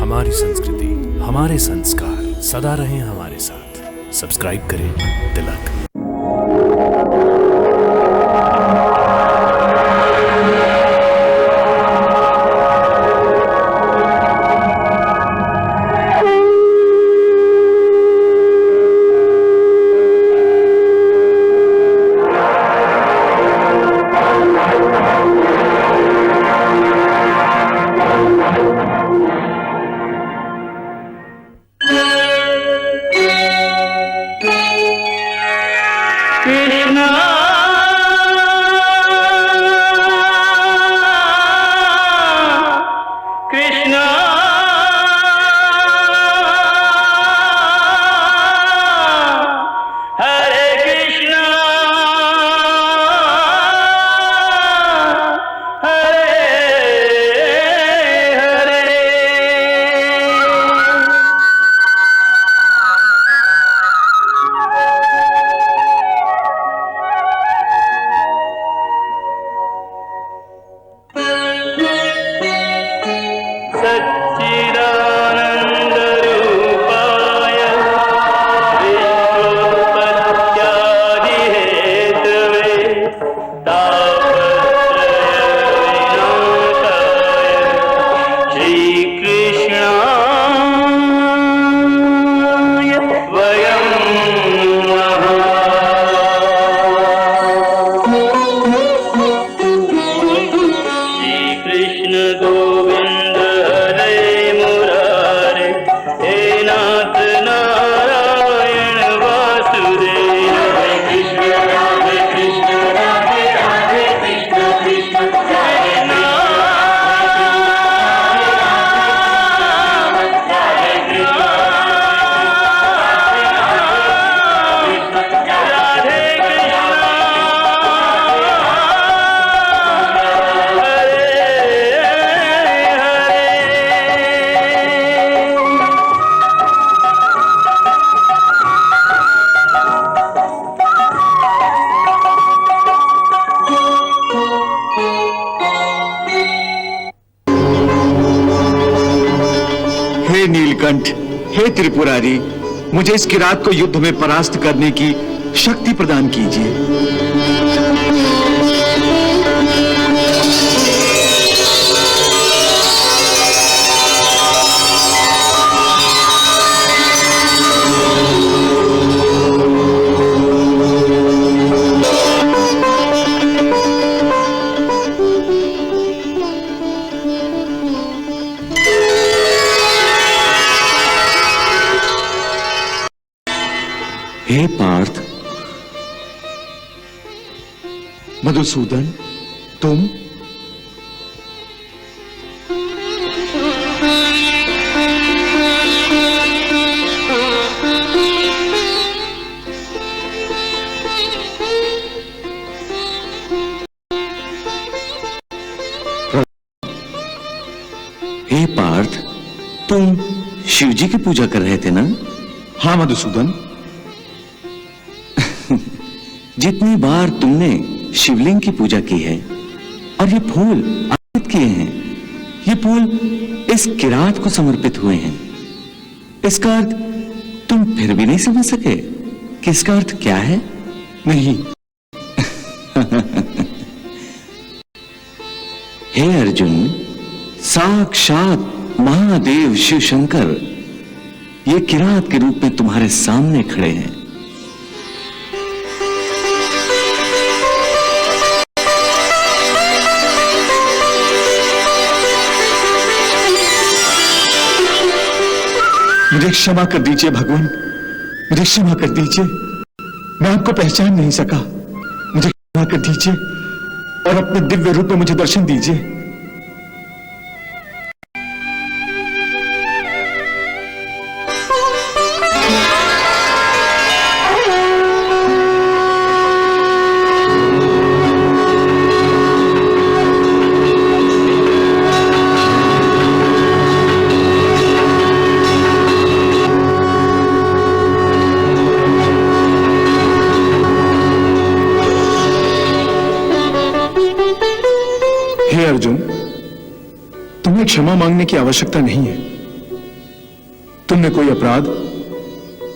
हमारी संस्कृति, हमारे संस्कार सदा रहें हमारे साथ। सब्सक्राइब करें तिलक। हे नीलकंठ, हे त्रिपुरारी, मुझे इस किरात को युद्ध में परास्त करने की शक्ति प्रदान कीजिए। हे पार्थ, मधुसूदन, तुम हे पार्थ, तुम शिवजी की पूजा कर रहे थे ना? हाँ मधुसूदन। जितनी बार तुमने शिवलिंग की पूजा की है और ये फूल अर्पित किए हैं, ये फूल इस किरात को समर्पित हुए हैं। इसका अर्थ तुम फिर भी नहीं समझ सके कि इसका अर्थ क्या है? नहीं। हे अर्जुन, साक्षात महादेव शिव शंकर ये किरात के रूप में तुम्हारे सामने खड़े हैं। मुझे क्षमा कर दीजिए भगवान, मुझे क्षमा कर दीजिए। मैं आपको पहचान नहीं सका। मुझे क्षमा कर दीजिए और अपने दिव्य रूप में मुझे दर्शन दीजिए। हे अर्जुन, तुम्हें क्षमा मांगने की आवश्यकता नहीं है। तुमने कोई अपराध,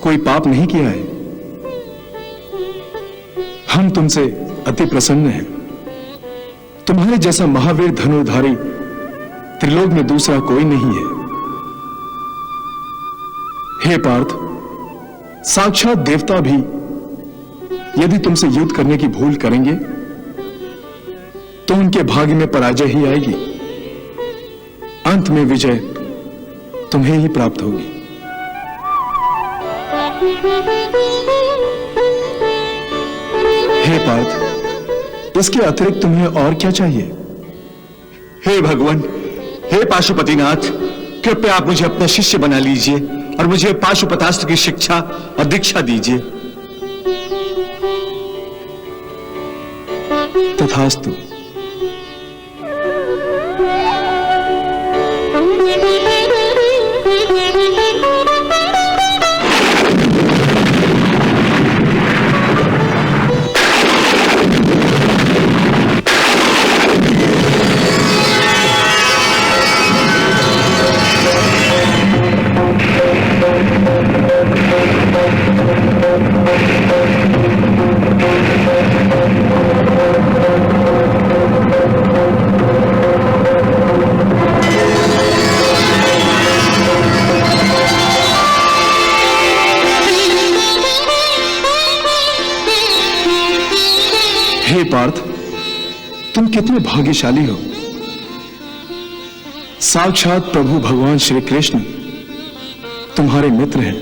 कोई पाप नहीं किया है। हम तुमसे अति प्रसन्न हैं। तुम्हारे जैसा महावीर धनुर्धारी त्रिलोक में दूसरा कोई नहीं है। हे पार्थ, साक्षात देवता भी यदि तुमसे युद्ध करने की भूल करेंगे तो उनके भाग्य में पराजय ही आएगी। अंत में विजय तुम्हें ही प्राप्त होगी। हे पार्थ, इसके अतिरिक्त तुम्हें और क्या चाहिए? हे भगवान, हे पाशुपतिनाथ, कृपया आप मुझे अपना शिष्य बना लीजिए और मुझे पाशुपतास्त्र की शिक्षा और दीक्षा दीजिए। तथास्तु। हे पार्थ, तुम कितने भाग्यशाली हो। साक्षात प्रभु भगवान श्री कृष्ण तुम्हारे मित्र हैं।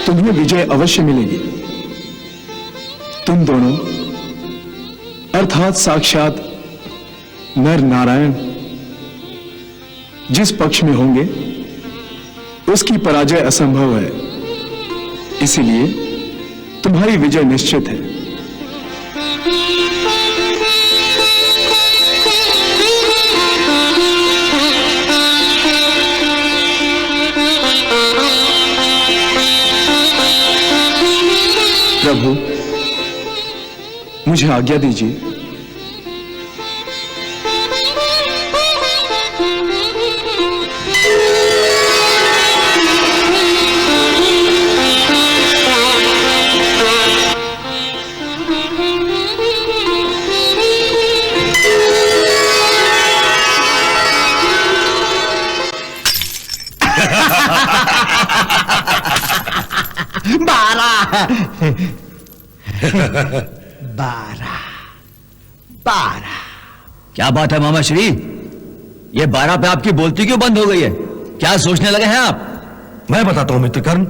तुम्हें विजय अवश्य मिलेगी। तुम दोनों अर्थात साक्षात नर नारायण जिस पक्ष में होंगे उसकी पराजय असंभव है। इसीलिए तुम्हारी विजय निश्चित है। प्रभु, मुझे आज्ञा दीजिए। बारह। क्या बात है मामा श्री, ये 12 पे आपकी बोलती क्यों बंद हो गई है? क्या सोचने लगे हैं आप? मैं बताता हूं मित्रकर्ण।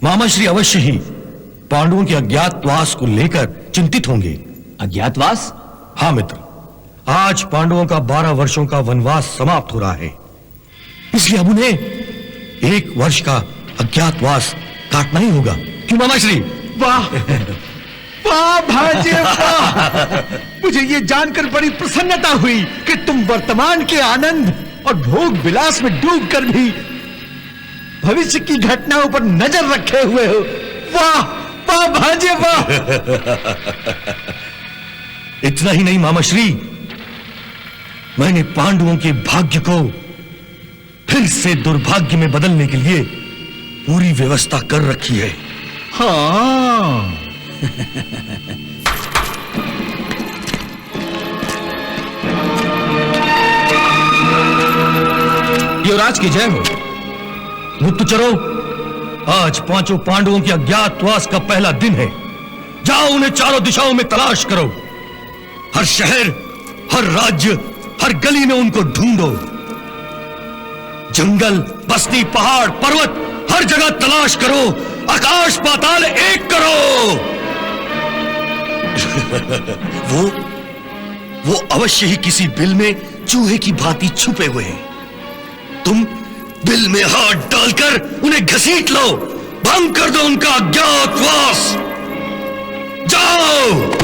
मामा श्री अवश्य ही पांडवों के अज्ञातवास को लेकर चिंतित होंगे। अज्ञातवास? हाँ मित्र, आज पांडवों का 12 वर्षों का वनवास समाप्त हो रहा है, इसलिए अब उन्हें 1 वर्ष का अज्ञातवास काटना ही होगा। क्यों मामा श्री? वाह वाह भांजे वाह! मुझे ये जानकर बड़ी प्रसन्नता हुई कि तुम वर्तमान के आनंद और भोग विलास में डूबकर भी भविष्य की घटनाओं पर नजर रखे हुए हो। वाह वाह भांजे वाह! इतना ही नहीं मामा श्री, मैंने पांडवों के भाग्य को फिर से दुर्भाग्य में बदलने के लिए पूरी व्यवस्था कर रखी है। हाँ युवराज की जय हो। गुप्तचरों, आज 5 पांडवों के अज्ञातवास का पहला दिन है। जाओ उन्हें चारों दिशाओं में तलाश करो। हर शहर, हर राज्य, हर गली में उनको ढूंढो। जंगल, बस्ती, पहाड़, पर्वत, हर जगह तलाश करो। आकाश पाताल एक करो। वो अवश्य ही किसी बिल में चूहे की भांति छुपे हुए हैं। तुम बिल में हाथ डालकर उन्हें घसीट लो, भंग कर दो उनका अज्ञातवास। जाओ।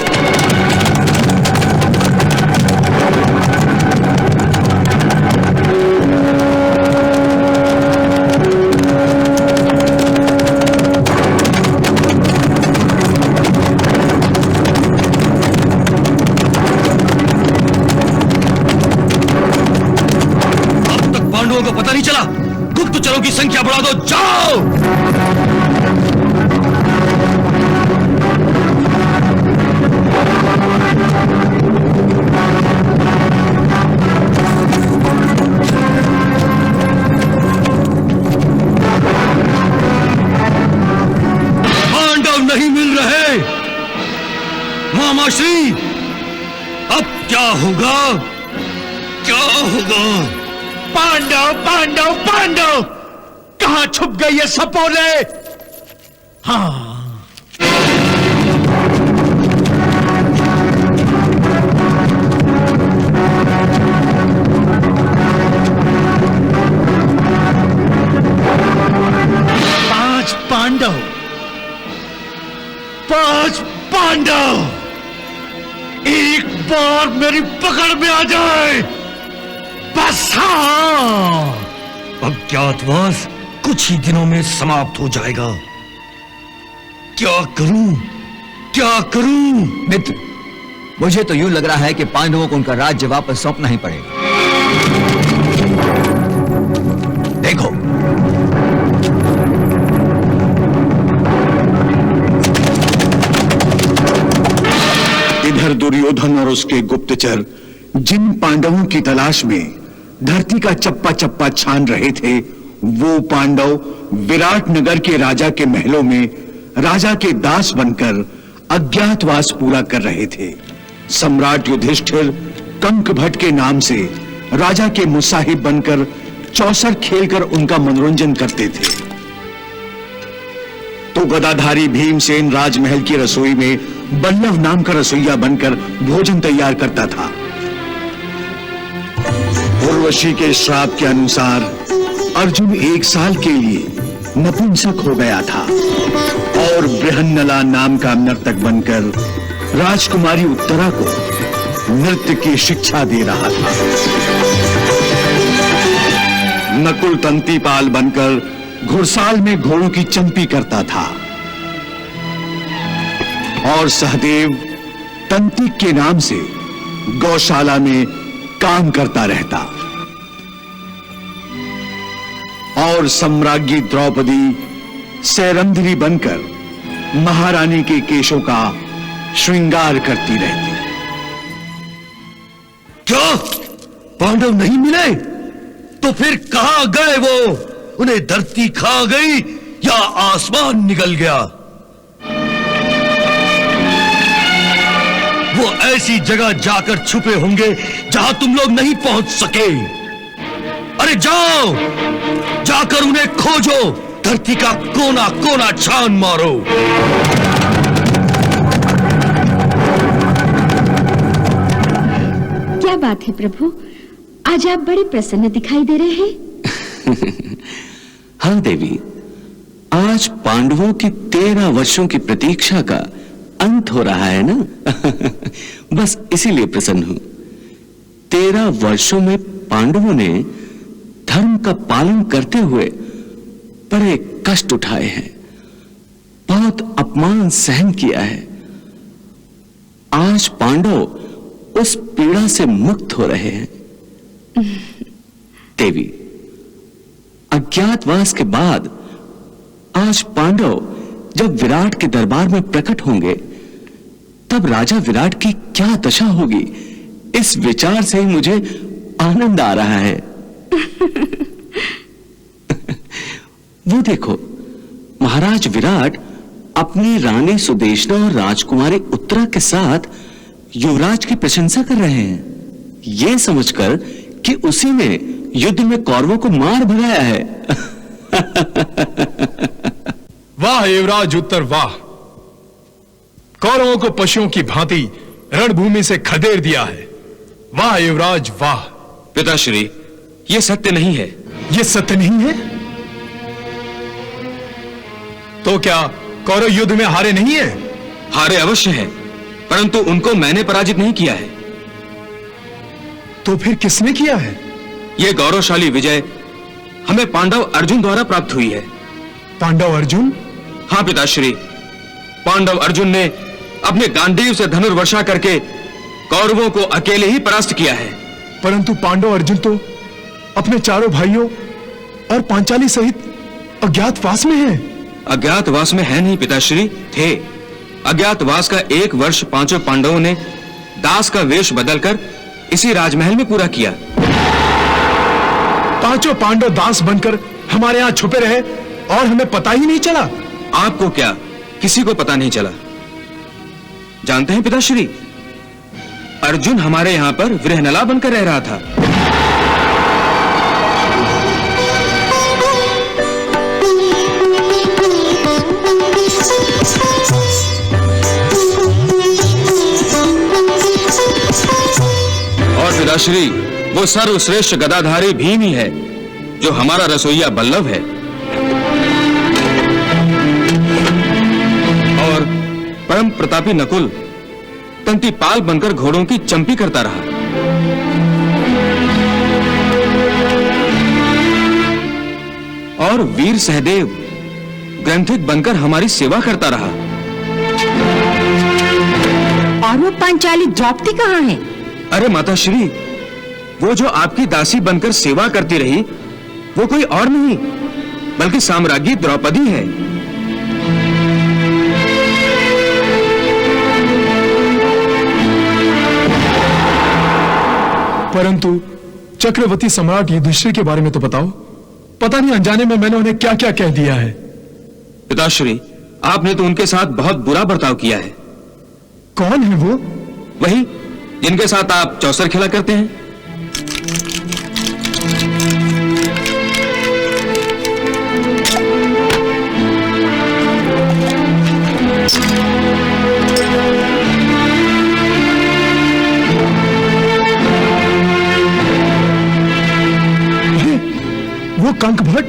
संख्या बढ़ा दो, जाओ। पांडव नहीं मिल रहे। मामाश्री, अब क्या होगा? क्या होगा? पांडव पांडव पांडव कहां छुप गए ये सपोले? हाँ, पांच पांडव एक बार मेरी पकड़ में आ जाए बस। हाँ, अज्ञातवास कुछ ही दिनों में समाप्त हो जाएगा। क्या करूं? क्या करूं? मित्र, मुझे तो यूं लग रहा है कि पांडवों को उनका राज्य वापस सौंपना ही पड़ेगा। देखो, इधर दुर्योधन और उसके गुप्तचर जिन पांडवों की तलाश में धरती का चप्पा चप्पा छान रहे थे, वो पांडव विराट नगर के राजा के महलों में राजा के दास बनकर अज्ञातवास पूरा कर रहे थे। सम्राट युधिष्ठिर कंक भट्ट के नाम से राजा के मुसाहिब बनकर चौसर खेलकर उनका मनोरंजन करते थे, तो गदाधारी भीमसेन राजमहल की रसोई में बल्लभ नाम का रसोइया बनकर भोजन तैयार करता था। उर्वशी के श्राप के अनुसार अर्जुन 1 साल के लिए नपुंसक हो गया था और बृहन्नला नाम का नर्तक बनकर राजकुमारी उत्तरा को नृत्य की शिक्षा दे रहा था। नकुल तंतीपाल बनकर घुड़साल में घोड़ों की चंपी करता था और सहदेव तंतिक के नाम से गौशाला में काम करता रहता और सम्राज्ञी द्रौपदी सैरंध्री बनकर महारानी के केशों का श्रृंगार करती रहती। क्या पांडव नहीं मिले? तो फिर कहां गए वो? उन्हें धरती खा गई या आसमान निगल गया? वो ऐसी जगह जाकर छुपे होंगे जहां तुम लोग नहीं पहुंच सके। अरे जाओ, जाकर उन्हें खोजो, धरती का कोना कोना छान मारो। क्या बात है प्रभु, आज आप बड़े प्रसन्न दिखाई दे रहे हैं। हाँ देवी, आज पांडवों की 13 वर्षों की प्रतीक्षा का अंत हो रहा है ना। बस इसीलिए प्रसन्न हूं। 13 वर्षों में पांडवों ने धर्म का पालन करते हुए बड़े कष्ट उठाए हैं, बहुत अपमान सहन किया है। आज पांडव उस पीड़ा से मुक्त हो रहे हैं। देवी, अज्ञातवास के बाद आज पांडव जब विराट के दरबार में प्रकट होंगे, तब राजा विराट की क्या दशा होगी, इस विचार से ही मुझे आनंद आ रहा है। वो देखो, महाराज विराट अपनी रानी सुदेशना और राजकुमारी उत्तरा के साथ युवराज की प्रशंसा कर रहे हैं, ये समझकर कि उसी ने युद्ध में कौरवों को मार भगाया है। वाह युवराज उत्तर, वाह! कौरवों को पशुओं की भांति रणभूमि से खदेड़ दिया है। वाह युवराज, वाह! पिताश्री, ये सत्य नहीं है। ये सत्य नहीं है तो क्या कौरव युद्ध में हारे नहीं है? हारे अवश्य हैं, परंतु उनको मैंने पराजित नहीं किया है। तो फिर किसने किया है? यह गौरवशाली विजय हमें पांडव अर्जुन द्वारा प्राप्त हुई है। पांडव अर्जुन? हाँ पिताश्री, पांडव अर्जुन ने अपने गांडीव से धनुर्वर्षा करके कौरवों को अकेले ही परास्त किया है। परंतु पांडव अर्जुन तो अपने चारों भाइयों और पांचाली सहित अज्ञातवास में हैं। अज्ञातवास में है नहीं पिताश्री, थे। अज्ञातवास का 1 वर्ष पांचों पांडवों ने दास का वेश बदलकर इसी राजमहल में पूरा किया। पांचों पांडव दास बनकर हमारे यहां छुपे रहे और हमें पता ही नहीं चला। आपको क्या, किसी को पता नहीं चला। जानते हैं पिताश्री, अर्जुन हमारे यहां पर विरहनला बनकर रह रहा था। और पिताश्री, वो सर्वश्रेष्ठ गदाधारी भीम ही है जो हमारा रसोइया बल्लभ है। और परम प्रतापी नकुल तंतीपाल बनकर घोड़ों की चंपी करता रहा। और वीर सहदेव ग्रंथिक बनकर हमारी सेवा करता रहा। और वो पांचाली द्रौपदी कहाँ है? अरे माताश्री, वो जो आपकी दासी बनकर सेवा करती रही, वो कोई और नहीं बल्कि साम्राज्ञी द्रौपदी है। परंतु चक्रवर्ती सम्राट युधिष्ठिर के बारे में तो बताओ। पता नहीं अनजाने में मैंने उन्हें क्या क्या कह दिया है। पिताश्री, आपने तो उनके साथ बहुत बुरा बर्ताव किया है। कौन है वो? वही जिनके साथ आप चौसर खेला करते हैं। वो कंकभट्ट,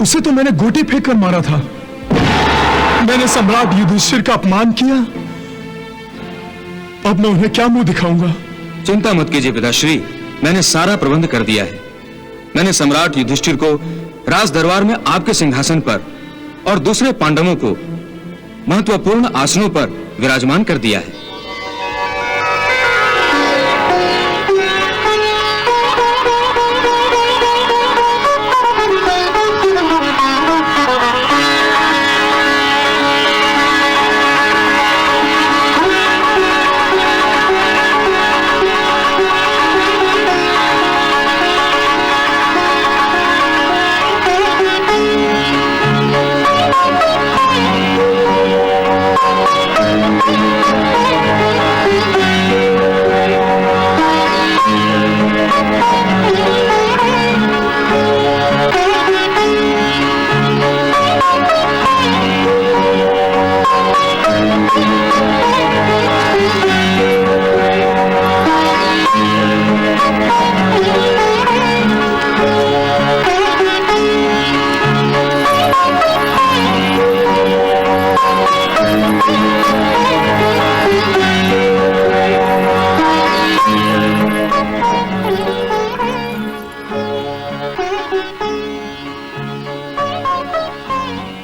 उसे तो मैंने गोटी फेंक कर मारा था। मैंने सम्राट युधिष्ठिर का अपमान किया। अब मैं उन्हें क्या मुंह दिखाऊंगा? चिंता मत कीजिए पिताश्री, मैंने सारा प्रबंध कर दिया है। मैंने सम्राट युधिष्ठिर को राज दरबार में आपके सिंहासन पर और दूसरे पांडवों को महत्वपूर्ण आसनों पर विराजमान कर दिया है।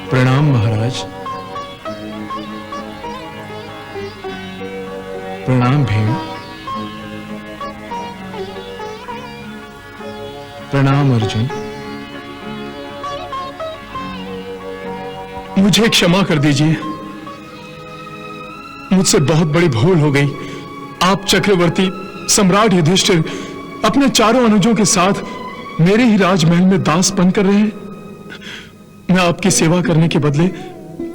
प्रणाम महाराज। प्रणाम भीम। प्रणाम अर्जुन। मुझे क्षमा कर दीजिए, मुझसे बहुत बड़ी भूल हो गई। आप चक्रवर्ती सम्राट युधिष्ठिर अपने चारों अनुजों के साथ मेरे ही राजमहल में दास बनकर रहे। मैं आपकी सेवा करने के बदले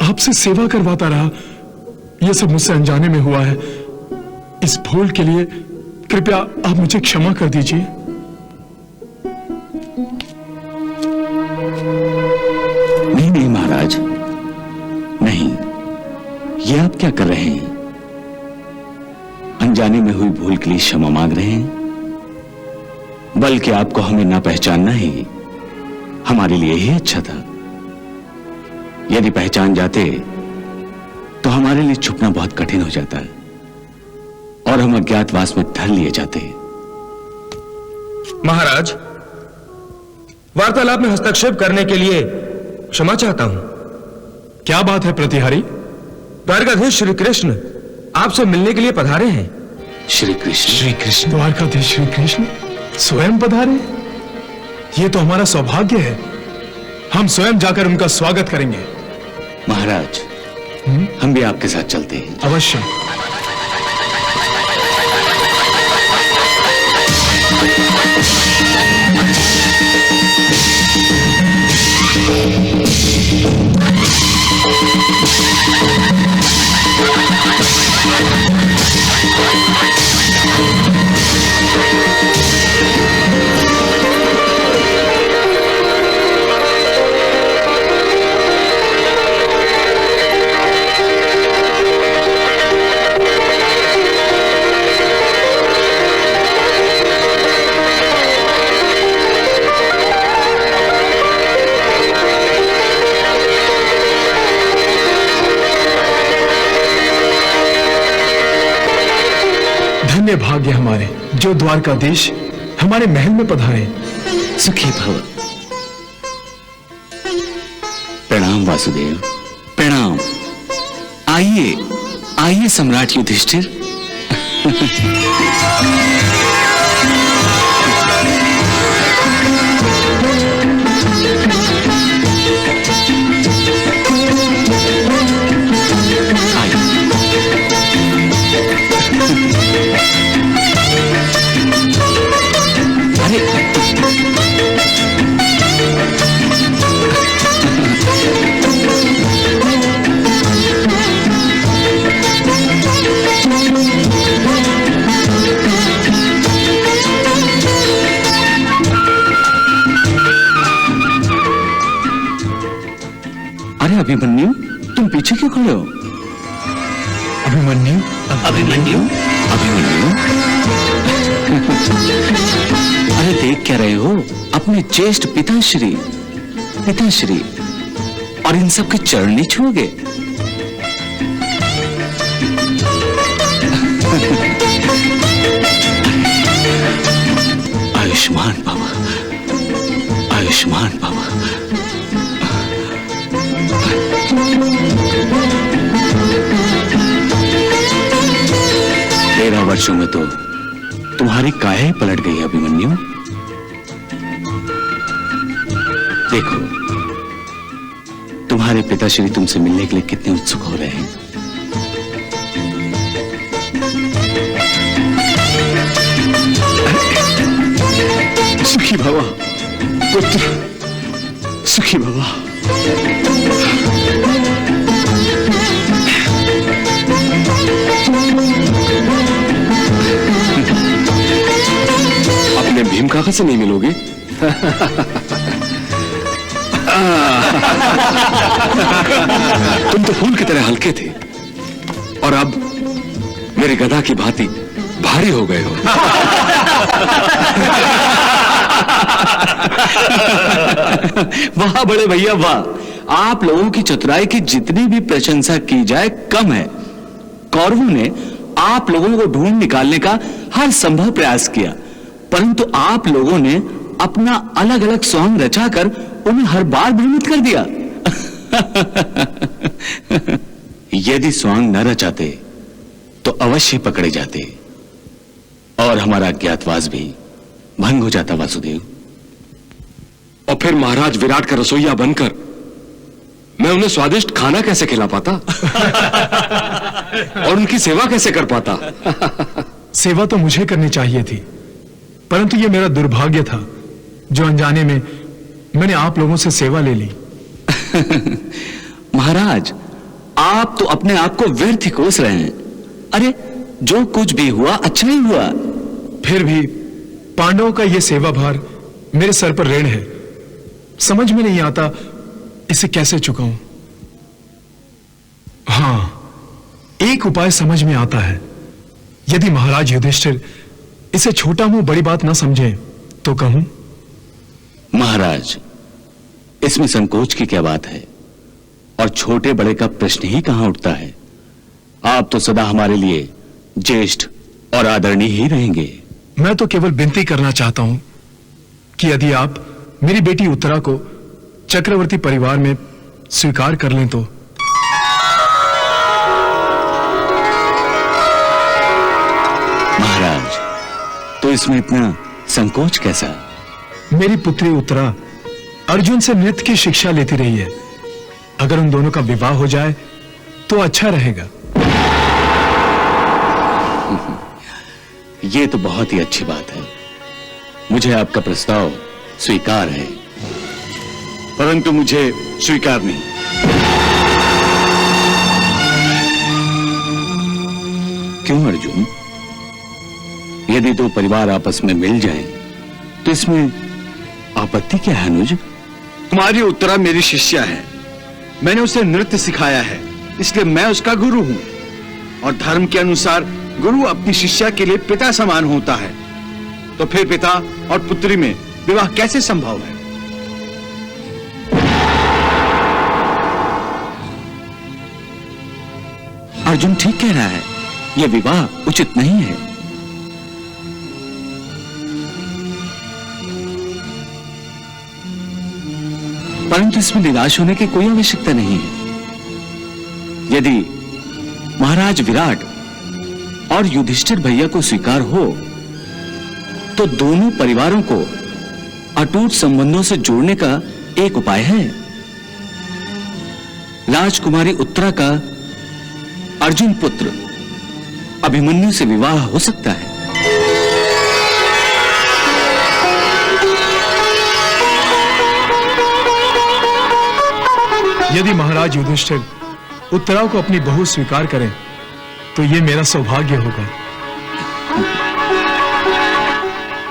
आपसे सेवा करवाता रहा। यह सब मुझसे अनजाने में हुआ है। इस भूल के लिए कृपया आप मुझे क्षमा कर दीजिए। नहीं नहीं महाराज, नहीं, ये आप क्या कर रहे हैं? अनजाने में हुई भूल के लिए क्षमा मांग रहे हैं? बल्कि आपको हमें ना पहचानना ही हमारे लिए ही अच्छा था। यदि पहचान जाते तो हमारे लिए छुपना बहुत कठिन हो जाता और हम अज्ञातवास में ढल लिए जाते। महाराज, वार्तालाप में हस्तक्षेप करने के लिए क्षमा चाहता हूं। क्या बात है प्रतिहारी? द्वारकाधीश श्री कृष्ण आपसे मिलने के लिए पधारे हैं। श्री कृष्ण? श्री कृष्ण? द्वारकाधीश श्री कृष्ण स्वयं पधारे? ये तो हमारा सौभाग्य है। हम स्वयं जाकर उनका स्वागत करेंगे। महाराज, हम भी आपके साथ चलते हैं। अवश्य। धन्य भाग्य हमारे जो द्वारकाधीश हमारे महल में पधारे। सुखी भव। प्रणाम वासुदेव, प्रणाम। आइए आइए सम्राट युधिष्ठिर। अभिमन्यु, तुम पीछे क्यों खड़े हो? अभिमन्यु, अभिमन्यु, अभिमन्यु। अरे देख क्या रहे हो? अपने ज्येष्ठ पिताश्री, पिताश्री, और इन सब के चरण नहीं छूओगे? आयुष्मान बाबा, आयुष्मान बाबा। 13 वर्षों में तो तुम्हारी काया ही पलट गई अभिमन्यु। देखो, तुम्हारे पिताश्री तुमसे मिलने के लिए कितने उत्सुक हो रहे हैं। सुखी भवा पुत्र, सुखी भवा। अपने भीम काका से नहीं मिलोगे? तुम तो फूल की तरह हल्के थे और अब मेरे गधा की भांति भारी हो गए हो। वाह बड़े भैया वाह। आप लोगों की चतुराई की जितनी भी प्रशंसा की जाए कम है। कौरवों ने आप लोगों को ढूंढ निकालने का हर संभव प्रयास किया, परंतु आप लोगों ने अपना अलग अलग सॉन्ग रचाकर उन्हें हर बार भ्रमित कर दिया। यदि सॉन्ग न रचाते तो अवश्य पकड़े जाते और हमारा अज्ञातवास भी भंग हो जाता वासुदेव। और फिर महाराज विराट का रसोइया बनकर मैं उन्हें स्वादिष्ट खाना कैसे खिला पाता? और उनकी सेवा कैसे कर पाता? सेवा तो मुझे करनी चाहिए थी, परंतु यह मेरा दुर्भाग्य था जो अनजाने में मैंने आप लोगों से सेवा ले ली। महाराज, आप तो अपने आप को व्यर्थ ही कोस रहे हैं। अरे जो कुछ भी हुआ अच्छा ही हुआ। फिर भी पांडवों का यह सेवा भार मेरे सर पर ऋण है। समझ में नहीं आता इसे कैसे चुकाऊं। हां, एक उपाय समझ में आता है। यदि महाराज युधिष्ठिर इसे छोटा मुंह बड़ी बात ना समझे तो कहूं? महाराज, इसमें संकोच की क्या बात है? और छोटे बड़े का प्रश्न ही कहां उठता है। आप तो सदा हमारे लिए ज्येष्ठ और आदरणीय ही रहेंगे। मैं तो केवल विनती करना चाहता हूं कि यदि आप मेरी बेटी उत्तरा को चक्रवर्ती परिवार में स्वीकार कर लें तो। महाराज, तो इसमें इतना संकोच कैसा? मेरी पुत्री उत्तरा अर्जुन से नृत्य की शिक्षा लेती रही है। अगर उन दोनों का विवाह हो जाए तो अच्छा रहेगा। ये तो बहुत ही अच्छी बात है। मुझे आपका प्रस्ताव स्वीकार है, परंतु मुझे स्वीकार नहीं। क्यों अर्जुन? यदि दो परिवार आपस में मिल जाएं, तो इसमें आपत्ति क्या है अनुज? तुम्हारी उत्तरा मेरी शिष्या है। मैंने उसे नृत्य सिखाया है, इसलिए मैं उसका गुरु हूं। और धर्म के अनुसार गुरु अपनी शिष्या के लिए पिता समान होता है। तो फिर पिता और पुत्री में विवाह कैसे संभव है? अर्जुन ठीक कह रहा है, यह विवाह उचित नहीं है। परंतु इसमें निराश होने की कोई आवश्यकता नहीं है। यदि महाराज विराट और युधिष्ठिर भैया को स्वीकार हो, तो दोनों परिवारों को अटूट संबंधों से जोड़ने का एक उपाय है। राजकुमारी उत्तरा का अर्जुन पुत्र अभिमन्यु से विवाह हो सकता है। यदि महाराज युधिष्ठिर उत्तरा को अपनी बहू स्वीकार करें, तो यह मेरा सौभाग्य होगा।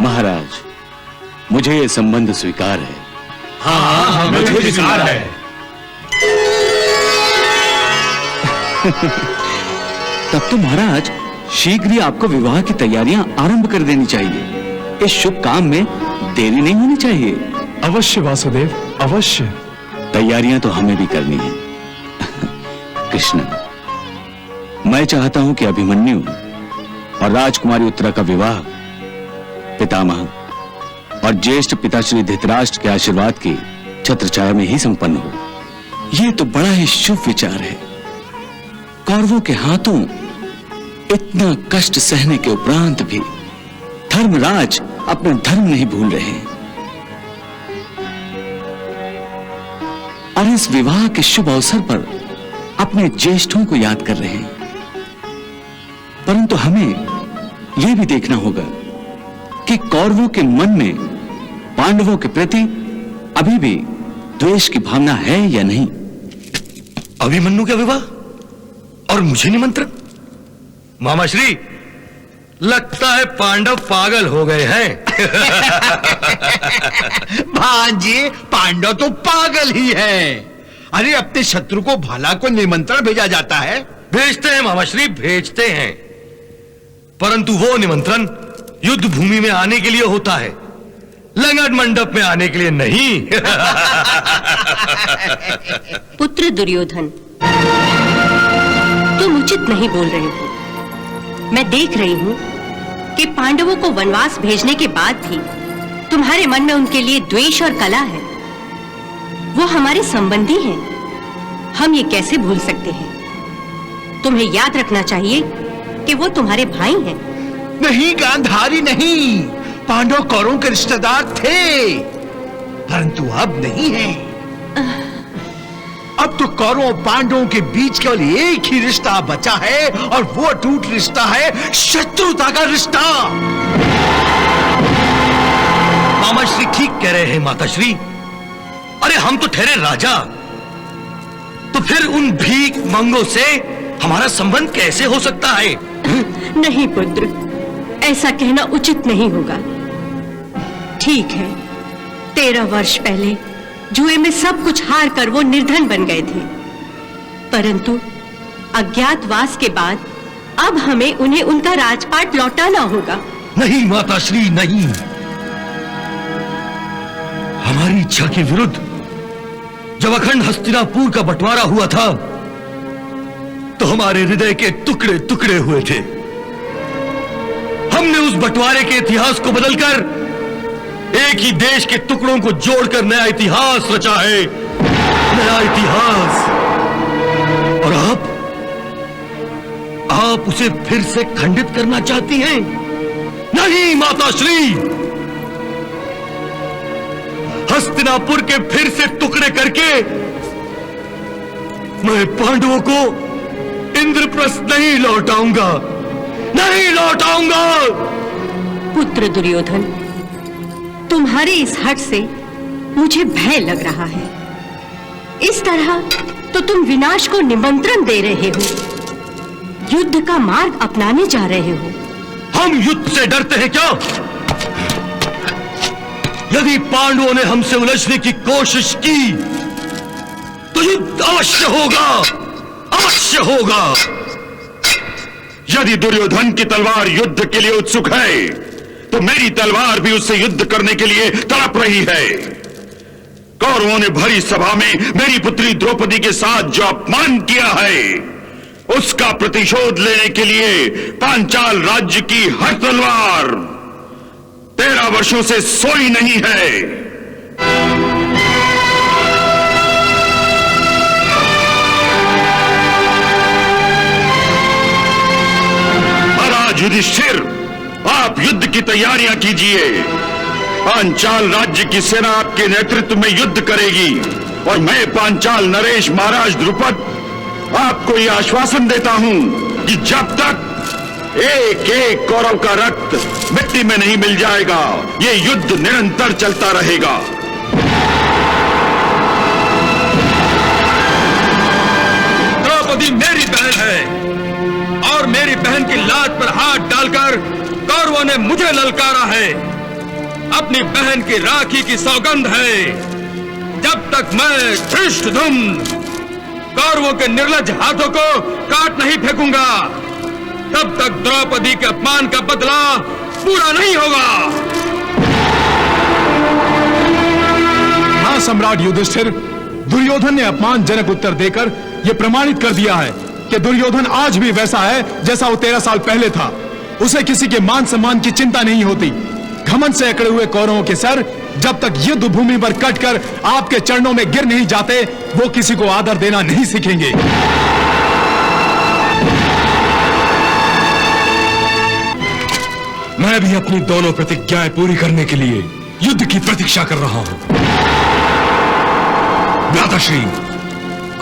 महाराज, मुझे यह संबंध स्वीकार है। हाँ, मुझे स्वीकार है। तब तो महाराज शीघ्र ही आपको विवाह की तैयारियां आरंभ कर देनी चाहिए। इस शुभ काम में देरी नहीं होनी चाहिए। अवश्य वासुदेव, अवश्य। तैयारियां तो हमें भी करनी है। कृष्ण, मैं चाहता हूं कि अभिमन्यु और राजकुमारी उत्तरा का विवाह पितामह और ज्येष्ठ पिता श्री धृतराष्ट्र के आशीर्वाद की छत्रछाया में ही संपन्न हो। यह तो बड़ा ही शुभ विचार है। कौरवों के हाथों इतना कष्ट सहने के उपरांत भी धर्मराज अपना धर्म नहीं भूल रहे हैं और इस विवाह के शुभ अवसर पर अपने ज्येष्ठों को याद कर रहे हैं। परंतु हमें यह भी देखना होगा कि कौरवों के मन में पांडवों के प्रति अभी भी द्वेष की भावना है या नहीं। अभिमन्यु का विवाह और मुझे निमंत्रण? मामाश्री, लगता है पांडव पागल हो गए हैं। भांजे, पांडव तो पागल ही है। अरे अपने शत्रु को भाला को निमंत्रण भेजा जाता है। भेजते हैं मामाश्री, भेजते हैं, परंतु वो निमंत्रण युद्ध भूमि में आने के लिए होता है, लंगट मंडप में आने के लिए नहीं। पुत्र दुर्योधन, तुम उचित नहीं बोल रहे हो। मैं देख रही हूं कि पांडवों को वनवास भेजने के बाद भी तुम्हारे मन में उनके लिए द्वेष और कलह है। वो हमारे संबंधी हैं, हम ये कैसे भूल सकते हैं? तुम्हें याद रखना चाहिए कि वो तुम्हारे भाई हैं। नहीं गांधारी, नहीं। पांडव कौरवों के रिश्तेदार थे, परंतु अब नहीं है। अब तो कौरवों और पांडवों के बीच केवल एक ही रिश्ता बचा है, और वो अटूट रिश्ता है शत्रुता का रिश्ता। मामाश्री ठीक कह रहे हैं माताश्री। अरे हम तो ठहरे राजा, तो फिर उन भीख मंगों से हमारा संबंध कैसे हो सकता है? नहीं पुत्र, ऐसा कहना उचित नहीं होगा। ठीक है, 13 वर्ष पहले जुए में सब कुछ हार कर वो निर्धन बन गए थे, परंतु अज्ञातवास के बाद अब हमें उन्हें उनका राजपाट लौटाना होगा। नहीं माताश्री, नहीं। हमारी इच्छा के विरुद्ध जब अखंड हस्तिनापुर का बंटवारा हुआ था, तो हमारे हृदय के टुकड़े टुकड़े हुए थे। हमने उस बंटवारे के इतिहास को बदलकर एक ही देश के टुकड़ों को जोड़कर नया इतिहास रचा है, नया इतिहास। और आप उसे फिर से खंडित करना चाहती हैं? नहीं माताश्री, हस्तिनापुर के फिर से टुकड़े करके मैं पांडवों को इंद्रप्रस्थ नहीं लौटाऊंगा, नहीं लौटाऊंगा। पुत्र दुर्योधन, तुम्हारे इस हठ से मुझे भय लग रहा है। इस तरह तो तुम विनाश को निमंत्रण दे रहे हो, युद्ध का मार्ग अपनाने जा रहे हो। हम युद्ध से डरते हैं क्या? यदि पांडवों ने हमसे उलझने की कोशिश की तो युद्ध अवश्य होगा, अवश्य होगा। यदि दुर्योधन की तलवार युद्ध के लिए उत्सुक है तो मेरी तलवार भी उससे युद्ध करने के लिए तड़प रही है। कौरवों ने भरी सभा में मेरी पुत्री द्रौपदी के साथ जो अपमान किया है उसका प्रतिशोध लेने के लिए पांचाल राज्य की हर तलवार 13 वर्षों से सोई नहीं है। महाराज युधिष्ठिर, आप युद्ध की तैयारियां कीजिए। पांचाल राज्य की सेना आपके नेतृत्व में युद्ध करेगी और मैं पांचाल नरेश महाराज द्रुपद आपको यह आश्वासन देता हूं कि जब तक एक एक कौरव का रक्त मिट्टी में नहीं मिल जाएगा, यह युद्ध निरंतर चलता रहेगा। द्रौपदी मेरी बहन है और मेरी बहन की लाज पर हाथ डालकर कौरवों ने मुझे ललकारा है। अपनी बहन की राखी की सौगंध है, जब तक मैं धृष्टद्युम्न कौरवों के निर्लज्ज हाथों को काट नहीं फेंकूंगा, तब तक द्रौपदी के अपमान का बदला पूरा नहीं होगा। हाँ सम्राट युधिष्ठिर, दुर्योधन ने अपमानजनक उत्तर देकर यह प्रमाणित कर दिया है कि दुर्योधन आज भी वैसा है जैसा वो 13 साल पहले था। उसे किसी के मान सम्मान की चिंता नहीं होती। घमंड से अकड़े हुए कौरवों के सर जब तक युद्ध भूमि पर कटकर आपके चरणों में गिर नहीं जाते, वो किसी को आदर देना नहीं सीखेंगे। मैं भी अपनी दोनों प्रतिज्ञाएं पूरी करने के लिए युद्ध की प्रतीक्षा कर रहा हूं। भ्राताश्री,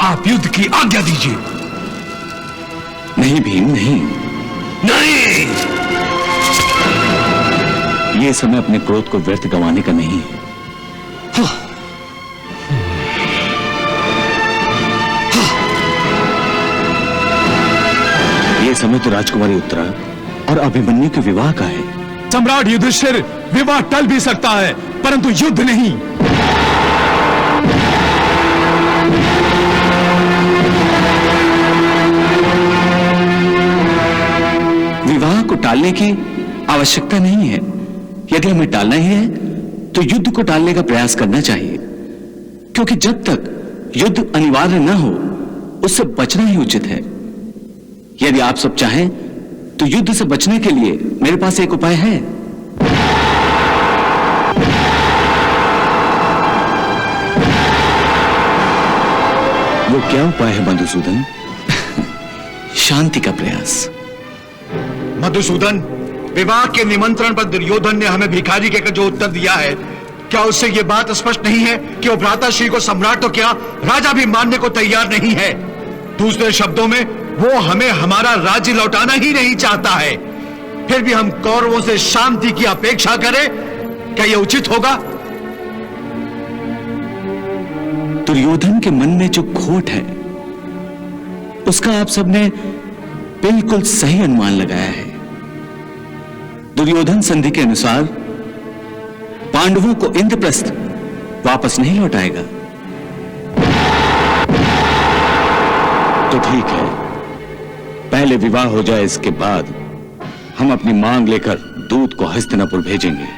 आप युद्ध की आज्ञा दीजिए। नहीं भीम, नहीं, नहीं। यह समय अपने क्रोध को व्यर्थ गंवाने का नहीं है। यह समय तो राजकुमारी उत्तरा और अभिमन्यु के विवाह का है। सम्राट युधिष्ठिर, विवाह टल भी सकता है परंतु युद्ध नहीं। विवाह को टालने की आवश्यकता नहीं है। यदि हमें टालना ही है तो युद्ध को टालने का प्रयास करना चाहिए, क्योंकि जब तक युद्ध अनिवार्य न हो उससे बचना ही उचित है। यदि आप सब चाहें तो युद्ध से बचने के लिए मेरे पास एक उपाय है। वो क्या उपाय है मधुसूदन? शांति का प्रयास। मधुसूदन, विवाह के निमंत्रण पर दुर्योधन ने हमें भिखारी कहकर जो उत्तर दिया है, क्या उससे यह बात स्पष्ट नहीं है कि वो भ्राताश्री को सम्राट तो क्या राजा भी मानने को तैयार नहीं है? दूसरे शब्दों में वो हमें हमारा राज्य लौटाना ही नहीं चाहता है। फिर भी हम कौरवों से शांति की अपेक्षा करें, क्या यह उचित होगा? दुर्योधन के मन में जो खोट है उसका आप सबने बिल्कुल सही अनुमान लगाया है। दुर्योधन संधि के अनुसार पांडवों को इंद्रप्रस्थ वापस नहीं लौटाएगा। तो ठीक है, पहले विवाह हो जाए, इसके बाद हम अपनी मांग लेकर दूत को हस्तिनापुर भेजेंगे।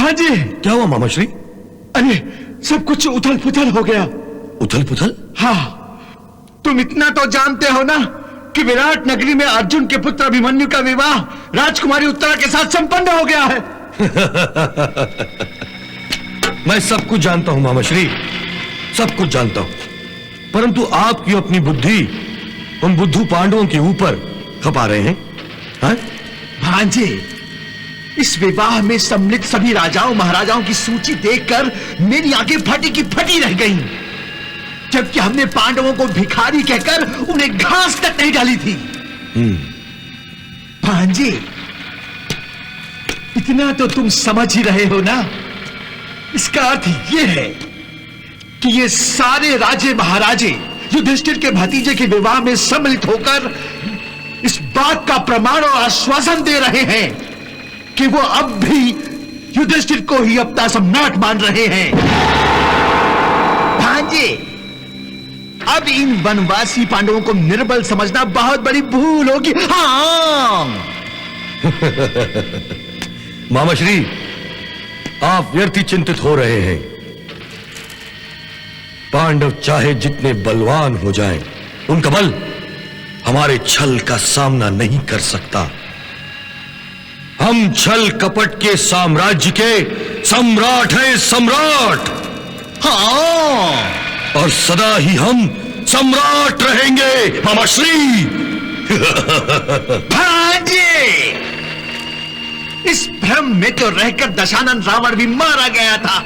भांजे। क्या हुआ मामा श्री? अरे सब कुछ उथल पुथल हो गया। उथल पुथल? हाँ, तुम इतना तो जानते हो ना कि विराट नगरी में अर्जुन के पुत्र अभिमन्यु का विवाह राजकुमारी उत्तरा के साथ संपन्न हो गया है। मैं सब कुछ जानता हूं मामा श्री, सब कुछ जानता हूं, परंतु आपकी अपनी बुद्धि उन बुद्धू पांडवों के ऊपर खपा रहे हैं। हाँ? भांजे, इस विवाह में सम्मिलित सभी राजाओं महाराजाओं की सूची देखकर मेरी आंखें फटी की फटी रह गईं, जबकि हमने पांडवों को भिखारी कहकर उन्हें घास तक नहीं डाली थी। भांजे, इतना तो तुम समझ ही रहे हो ना। इसका अर्थ यह है कि ये सारे राजे महाराजे युधिष्ठिर के भतीजे के विवाह में सम्मिलित होकर इस बात का प्रमाण और आश्वासन दे रहे हैं कि वो अब भी युधिष्ठिर को ही अपना सम्राट मान रहे हैं। भांजे, अब इन वनवासी पांडवों को निर्बल समझना बहुत बड़ी भूल होगी। हाँ। मामा श्री, आप व्यर्थ ही चिंतित हो रहे हैं। पांडव चाहे जितने बलवान हो जाएं, उनका बल हमारे छल का सामना नहीं कर सकता। हम छल कपट के साम्राज्य के सम्राट हैं, सम्राट। हाँ, और सदा ही हम सम्राट रहेंगे मामा श्री। भांजे, इस भ्रम में तो रहकर दशानन रावण भी मारा गया था।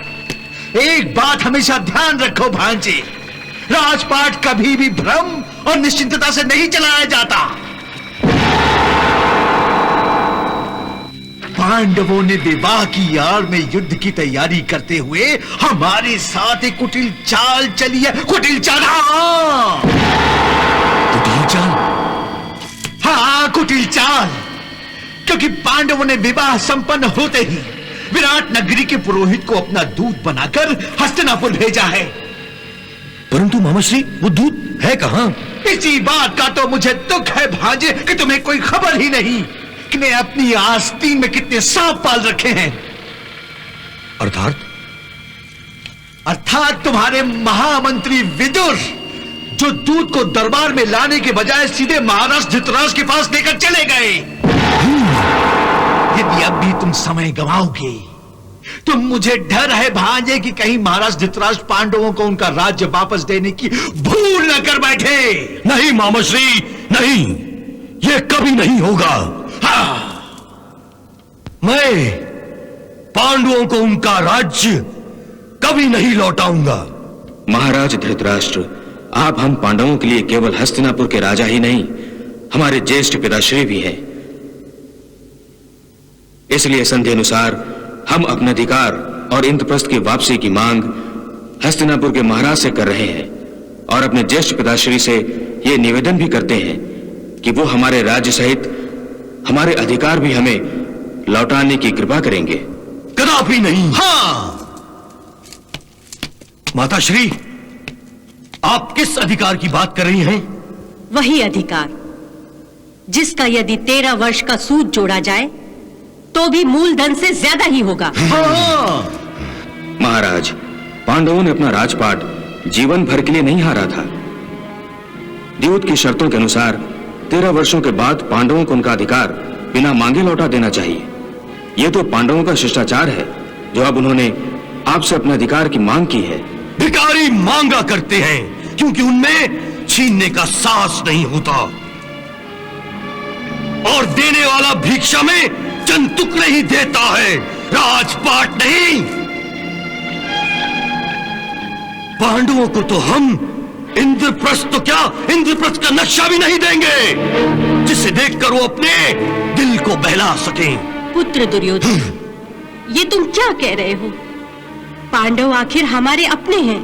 एक बात हमेशा ध्यान रखो भांजे, राजपाट कभी भी भ्रम और निश्चिंतता से नहीं चलाया जाता। पांडवों ने विवाह की आड़ में युद्ध की तैयारी करते हुए हमारे साथ एक कुटिल चाल चली है। कुटिल चाल। हाँ, कुटिल चाल? हाँ, कुटिल चाल। क्योंकि पांडवों ने विवाह संपन्न होते ही विराट नगरी के पुरोहित को अपना दूत बनाकर हस्तिनापुर भेजा है। परंतु मामा श्री, वो दूत है कहां? इसी बात का तो मुझे दुख है भांजे कि तुम्हें कोई खबर ही नहीं कि मैं अपनी आस्तीन में कितने सांप पाल रखे हैं। अर्थात तुम्हारे महामंत्री विदुर, जो दूत को दरबार में लाने के बजाय सीधे महाराज धृतराष्ट्र के पास लेकर चले गए। यदि अब भी तुम समय गंवाओगे तो मुझे डर है भांजे कि कहीं महाराज धृतराष्ट्र पांडवों को उनका राज्य वापस देने की भूल न कर बैठे। नहीं मामा श्री, नहीं, यह कभी नहीं होगा। मैं पांडवों को उनका राज्य कभी नहीं लौटाऊंगा। महाराज धृतराष्ट्र, आप हम पांडवों के लिए केवल हस्तिनापुर के राजा ही नहीं, हमारे ज्येष्ठ पिताश्री भी हैं। इसलिए संधि अनुसार हम अपने अधिकार और इंद्रप्रस्थ की वापसी की मांग हस्तिनापुर के महाराज से कर रहे हैं और अपने ज्येष्ठ पिताश्री से यह निवेदन भी करते हैं कि वो हमारे राज्य सहित हमारे अधिकार भी हमें लौटाने की कृपा करेंगे। कदापि नहीं। हाँ, माताश्री, आप किस अधिकार की बात कर रही हैं? वही अधिकार जिसका यदि 13 वर्ष का सूद जोड़ा जाए तो भी मूलधन से ज्यादा ही होगा। महाराज, पांडवों ने अपना राजपाट जीवन भर के लिए नहीं हारा था। द्यूत की शर्तों के अनुसार 13 वर्षों के बाद पांडवों को उनका अधिकार बिना मांगे लौटा देना चाहिए। यह तो पांडवों का शिष्टाचार है जो अब उन्होंने आपसे अपने अधिकार की मांग की है। भिखारी मांगा करते हैं क्योंकि उनमें छीनने का साहस नहीं होता, और देने वाला भिक्षा में चंद टुकड़े ही देता है, राजपाट नहीं। पांडवों को तो हम इंद्रप्रस्थ तो क्या, इंद्रप्रस्थ का नक्शा भी नहीं देंगे जिसे देखकर वो अपने दिल को बहला सकें। पुत्र दुर्योधन, ये तुम क्या कह रहे हो? पांडव आखिर हमारे अपने हैं।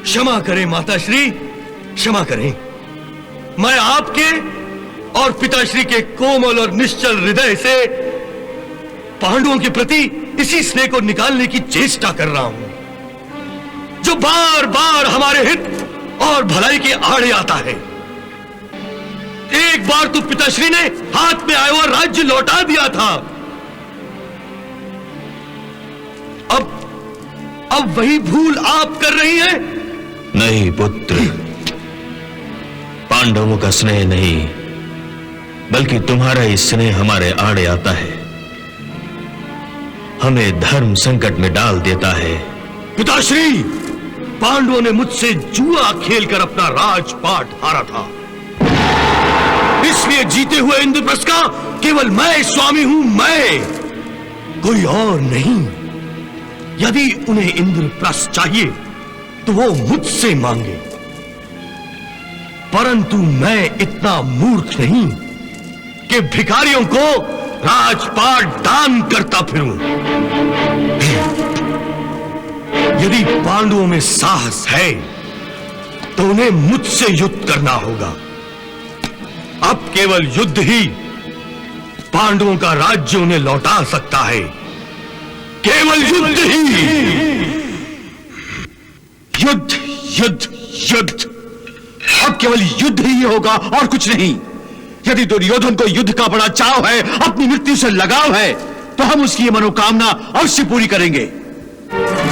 क्षमा करें माताश्री, क्षमा करें। मैं आपके और पिताश्री के कोमल और निश्चल हृदय से पांडवों के प्रति इसी स्नेह को निकालने की चेष्टा कर रहा हूं जो बार बार हमारे हित और भलाई के आड़े आता है। एक बार तो पिताश्री ने हाथ में आया हुआ राज्य लौटा दिया था, अब वही भूल आप कर रही हैं? नहीं पुत्र, पांडवों का स्नेह नहीं, बल्कि तुम्हारा ही स्नेह हमारे आड़े आता है, हमें धर्म संकट में डाल देता है। पिताश्री, पांडवों ने मुझसे जुआ खेलकर अपना राजपाट हारा था, इसलिए जीते हुए इंद्रप्रस्थ का केवल मैं स्वामी हूं, मैं, कोई और नहीं। यदि उन्हें इंद्रप्रस्थ चाहिए तो वो मुझसे मांगे, परंतु मैं इतना मूर्ख नहीं कि भिखारियों को राजपाट दान करता फिरूं। यदि पांडवों में साहस है तो उन्हें मुझसे युद्ध करना होगा। अब केवल युद्ध ही पांडवों का राज्य उन्हें लौटा सकता है, केवल युद्ध ही। युद्ध युद्ध युद्ध, अब केवल युद्ध ही होगा और कुछ नहीं। यदि दुर्योधन को युद्ध का बड़ा चाव है, अपनी मृत्यु से लगाव है, तो हम उसकी ये मनोकामना अवश्य पूरी करेंगे।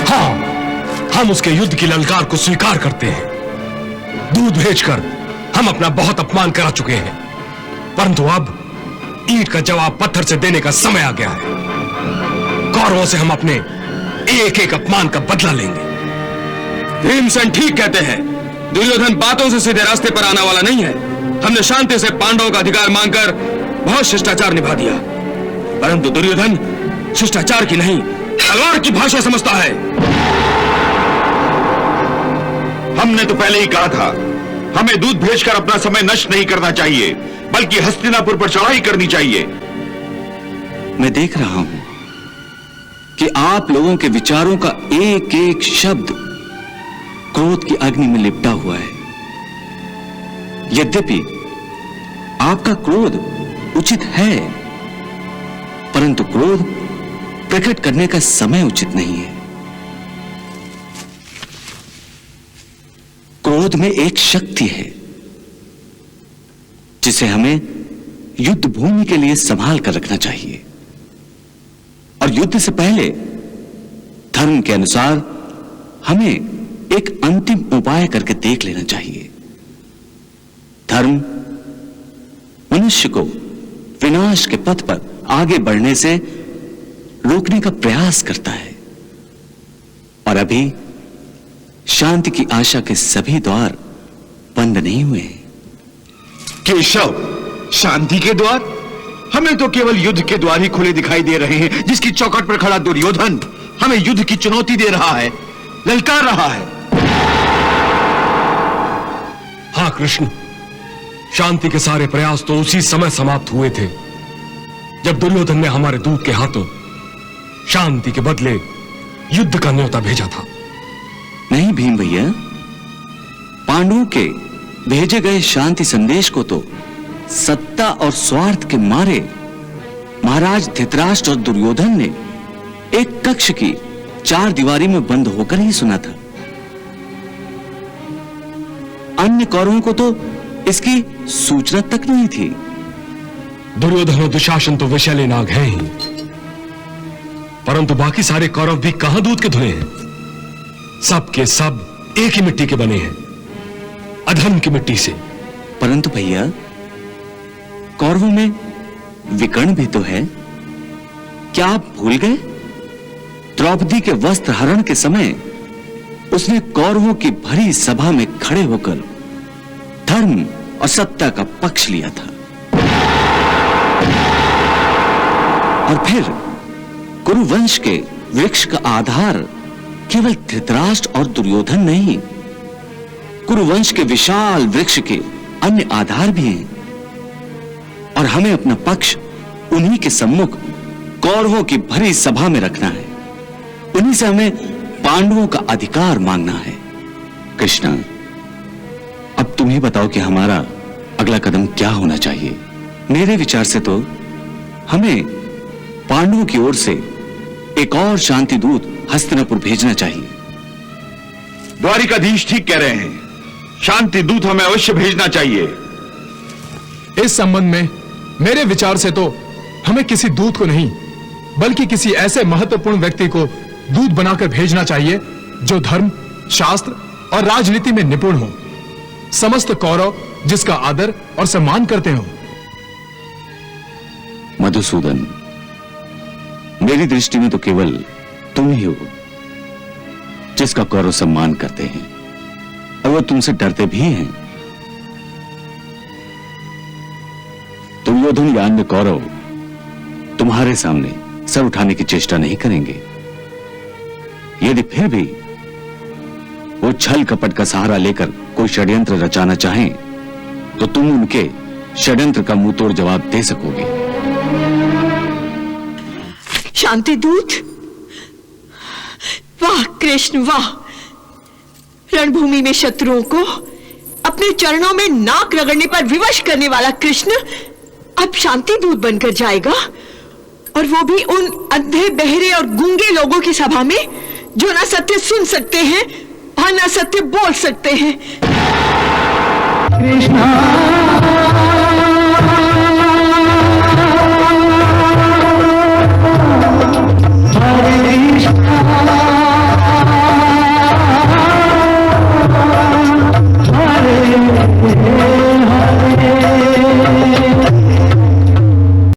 हाँ, हम उसके युद्ध की ललकार को स्वीकार करते हैं। दूध भेजकर हम अपना बहुत अपमान करा चुके हैं, परंतु अब ईंट का जवाब पत्थर से देने का समय आ गया है। कौरवों से हम अपने एक एक अपमान का बदला लेंगे। भीमसेन ठीक कहते हैं, दुर्योधन बातों से सीधे रास्ते पर आने वाला नहीं है। हमने शांति से पांडवों का अधिकार मांगकर बहुत शिष्टाचार निभा दिया, परंतु दुर्योधन शिष्टाचार की नहीं, तलवार की भाषा समझता है। हमने तो पहले ही कहा था, हमें दूध भेजकर अपना समय नष्ट नहीं करना चाहिए, बल्कि हस्तिनापुर पर चढ़ाई करनी चाहिए। मैं देख रहा हूं कि आप लोगों के विचारों का एक एक शब्द क्रोध की अग्नि में लिपटा हुआ है। यद्यपि आपका क्रोध उचित है, परंतु क्रोध प्रकट करने का समय उचित नहीं है। क्रोध में एक शक्ति है जिसे हमें युद्ध भूमि के लिए संभाल कर रखना चाहिए, और युद्ध से पहले धर्म के अनुसार हमें एक अंतिम उपाय करके देख लेना चाहिए। धर्म मनुष्य को विनाश के पथ पर आगे बढ़ने से रोकने का प्रयास करता है, और अभी शांति की आशा के सभी द्वार बंद नहीं हुए हैं। केशव, शांति के द्वार? हमें तो केवल युद्ध के द्वार ही खुले दिखाई दे रहे हैं, जिसकी चौखट पर खड़ा दुर्योधन हमें युद्ध की चुनौती दे रहा है, ललकार रहा है। हाँ कृष्ण, शांति के सारे प्रयास तो उसी समय समाप्त हुए थे जब दुर्योधन ने हमारे दूत के हाथों शांति के बदले युद्ध का न्योता भेजा था। नहीं भीम भैया, पांडवों के भेजे गए शांति संदेश को तो सत्ता और स्वार्थ के मारे महाराज धृतराष्ट्र और दुर्योधन ने एक कक्ष की चार दीवारी में बंद होकर ही सुना था। अन्य कौरवों को तो इसकी सूचना तक नहीं थी। दुर्योधन और दुशासन तो विषैले नाग हैं ही, परंतु बाकी सारे कौरव भी कहां दूध के धुले हैं। सब के सब एक ही मिट्टी के बने हैं, अधर्म की मिट्टी से। परंतु भैया, कौरवों में विकर्ण भी तो है। क्या आप भूल गए? द्रौपदी के वस्त्र हरण के समय उसने कौरवों की भरी सभा में खड़े होकर धर्म और सत्ता का पक्ष लिया था, और फिर कुरुवंश के वृक्ष का आधार केवल धृतराष्ट्र और दुर्योधन नहीं, कुरुवंश के विशाल वृक्ष के अन्य आधार भी हैं, और हमें अपना पक्ष उन्हीं के सम्मुख कौरवों की भरी सभा में रखना है। उन्हीं से हमें पांडवों का अधिकार मांगना है। कृष्णा, अब तुम ही बताओ कि हमारा अगला कदम क्या होना चाहिए। मेरे विचार से तो हमें पांडवों की ओर से एक और शांति दूत हस्तिनापुर भेजना चाहिए। द्वारिकाधीश ठीक कह रहे हैं, शांति दूत हमें अवश्य भेजना चाहिए। इस संबंध में मेरे विचार से तो हमें किसी दूत को नहीं, बल्कि किसी ऐसे महत्वपूर्ण व्यक्ति को दूत बनाकर भेजना चाहिए जो धर्म, शास्त्र और राजनीति में निपुण हो, समस्त कौरव जिसका आदर और सम्मान करते हो। मधुसूदन, मेरी दृष्टि में तो केवल तुम ही हो जिसका कौरव सम्मान करते हैं, और वो तुमसे डरते भी हैं। दुर्योधन यान में कौरव तुम्हारे सामने सर उठाने की चेष्टा नहीं करेंगे। यदि फिर भी वो छल कपट का सहारा लेकर कोई षड्यंत्र रचाना चाहें, तो तुम उनके षड्यंत्र का मुंह तोड़ जवाब दे सकोगे। शांति दूत, वाह कृष्ण वाह! रणभूमि में शत्रुओं को अपने चरणों में नाक रगड़ने पर विवश करने वाला कृष्ण अब शांति दूत बनकर जाएगा, और वो भी उन अंधे, बहरे और गूंगे लोगों की सभा में जो ना सत्य सुन सकते हैं और ना सत्य बोल सकते हैं। कृष्णा